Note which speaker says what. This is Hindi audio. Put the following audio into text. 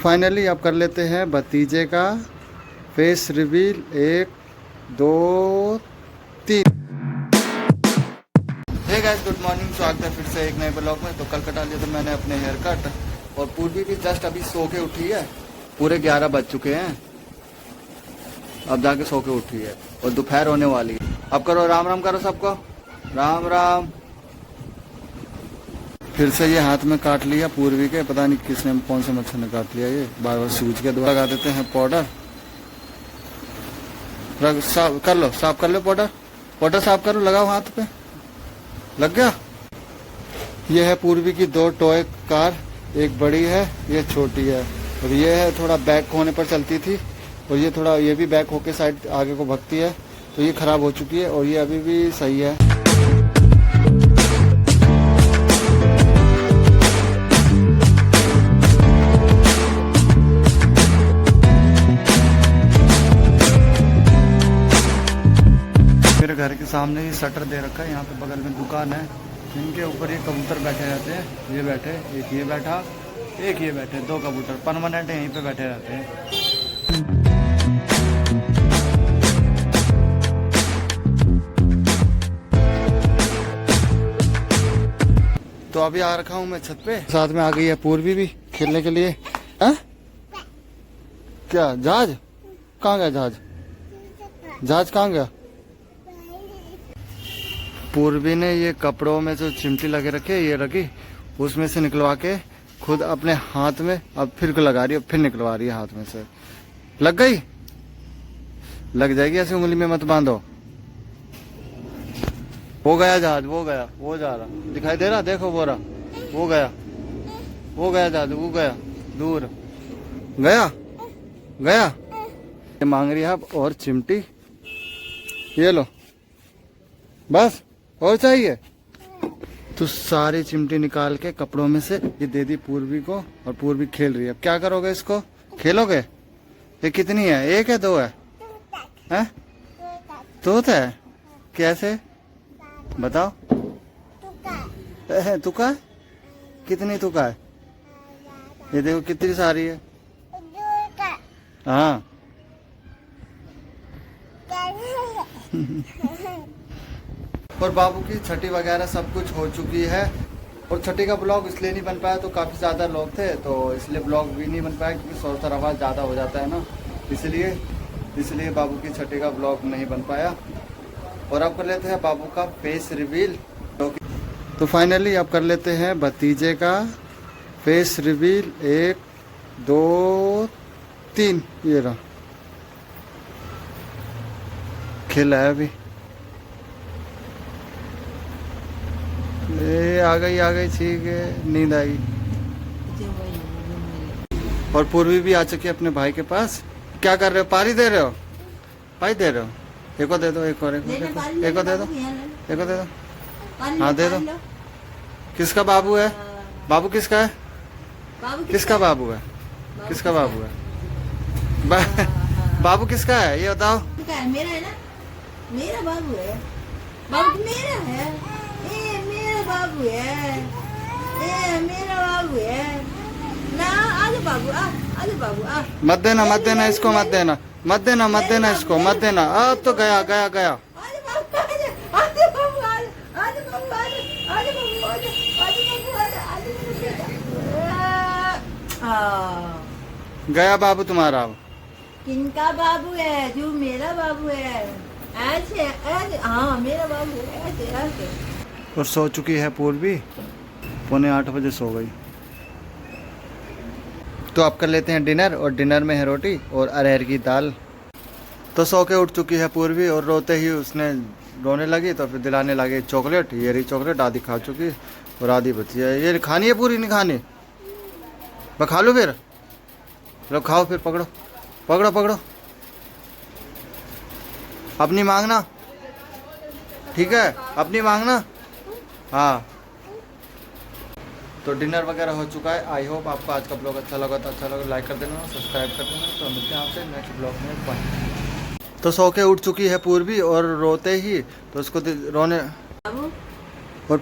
Speaker 1: तो फाइनली अब कर लेते हैं भतीजे का face reveal. 1 2 3। Hey guys, good morning. स्वागत है फिर से एक नए ब्लॉग में। तो कल कटा लिया था मैंने अपने हेयर कट, और पूर्वी भी जस्ट अभी सो के उठी है। पूरे 11 बज चुके हैं, अब जाके सो के उठी है और दोपहर होने वाली है। अब करो राम राम, करो सबको राम राम। फिर से ये हाथ में काट लिया पूर्वी के, पता नहीं किसने, कौन से मच्छर ने काट लिया। ये बार बार सूज के दवा लगा देते हैं पाउडर। साफ कर लो, साफ कर लो पाउडर साफ करो, लगाओ हाथ पे। लग गया। ये है पूर्वी की 2 टॉय कार, एक बड़ी है, ये छोटी है। और ये है थोड़ा बैक होने पर चलती थी, और ये थोड़ा ये भी बैक होके साइड आगे को भगती है, तो ये खराब हो चुकी है। और ये अभी भी सही है। मेरे घर के सामने ही शटर दे रखा है, यहाँ पे बगल में दुकान है। इनके ऊपर ये कबूतर बैठे रहते हैं। ये बैठे, एक ये बैठा, एक ये बैठे, 2 कबूतर परमानेंट यहीं पे बैठे रहते हैं। तो अभी आ रखा हूँ मैं छत पे, साथ में आ गई है पूर्वी भी खेलने के लिए। है क्या? जहाज कहाँ गया? जहाज कहाँ गया? पूर्वी ने ये कपड़ों में जो चिमटी लगे रखे, ये रखी, उसमें से निकलवा के खुद अपने हाथ में अब फिर लगा रही है, फिर निकलवा रही है हाथ में से। लग गई? लग जाएगी, ऐसे उंगली में मत बांधो। वो गया जहाज, वो गया, वो जा रहा, दिखाई दे रहा, देखो वो रहा, वो गया जहाज, वो गया दूर, गया। ये मांग रही है अब और चिमटी, ये लो, बस और चाहिए। तो सारी चिमटी निकाल के कपड़ों में से ये दे दी पूर्वी को, और पूर्वी खेल रही है। अब क्या करोगे इसको? खेलोगे? ये कितनी है? 1 है 2 है? हैं? तोता है? कैसे बताओ? तुका? कितनी तुका है? ये देखो कितनी सारी है। हाँ और बाबू की छठी वगैरह सब कुछ हो चुकी है। और छठी का ब्लॉग इसलिए नहीं बन पाया, तो काफ़ी ज़्यादा लोग थे, तो इसलिए ब्लॉग भी नहीं बन पाया, क्योंकि शोर शराबा ज़्यादा हो जाता है ना, इसलिए बाबू की छठी का ब्लॉग नहीं बन पाया। और अब कर लेते हैं बाबू का फेस रिवील। तो फाइनली अब कर लेते हैं भतीजे का फेस रिवील। 1 2 3। ये रहा, खेला है अभी। आ गई, ठीक है, नींद आई। और पूर्वी भी आ चुकी है अपने भाई के पास। क्या कर रहे हो? पारी दे रहे हो? एक को दे दो, एक और दे दो। हाँ दे दो। किसका बाबू है? बाबू किसका है? किसका बाबू है? बाबू किसका है ये बताओ?
Speaker 2: मेरा है ना, मेरा बाबू है। बाबू मेरा है, मेरा बाबू है, मेरा बाबू है ना। आजा बाबू, आजा बाबू,
Speaker 1: मत देना इसको, मत देना इसको, मत देना। अब तो गया।
Speaker 2: आजा बाबू, आजा बाबू,
Speaker 1: गया बाबू तुम्हारा।
Speaker 2: किनका बाबू है? जो मेरा बाबू है। ऐसे हाँ, मेरा बाबू है, ऐसे।
Speaker 1: और सो चुकी है पूर्वी, 7:45 बजे सो गई। तो अब कर लेते हैं डिनर, और डिनर में है रोटी और अरहर की दाल। तो सो के उठ चुकी है पूर्वी, और रोते ही उसने रोने लगी, तो फिर दिलाने लगे चॉकलेट। ये रही चॉकलेट, आधी खा चुकी और आधी बची है। ये खानी है, पूरी नहीं खानी? मैं खा लूँ फिर? लो खाओ फिर, पकड़ो। अपनी मांगना, ठीक है? अपनी मांगना। हाँ, तो डिनर वगैरह हो चुका है। आई होप आपको आज का ब्लॉग अच्छा लगा, लाइक कर देना, सब्सक्राइब कर देना। तो मिलते हैं आपसे नेक्स्ट ब्लॉग में। बाय। तो सो के उठ चुकी है पूर्वी, और रोते ही तो उसको रोने, और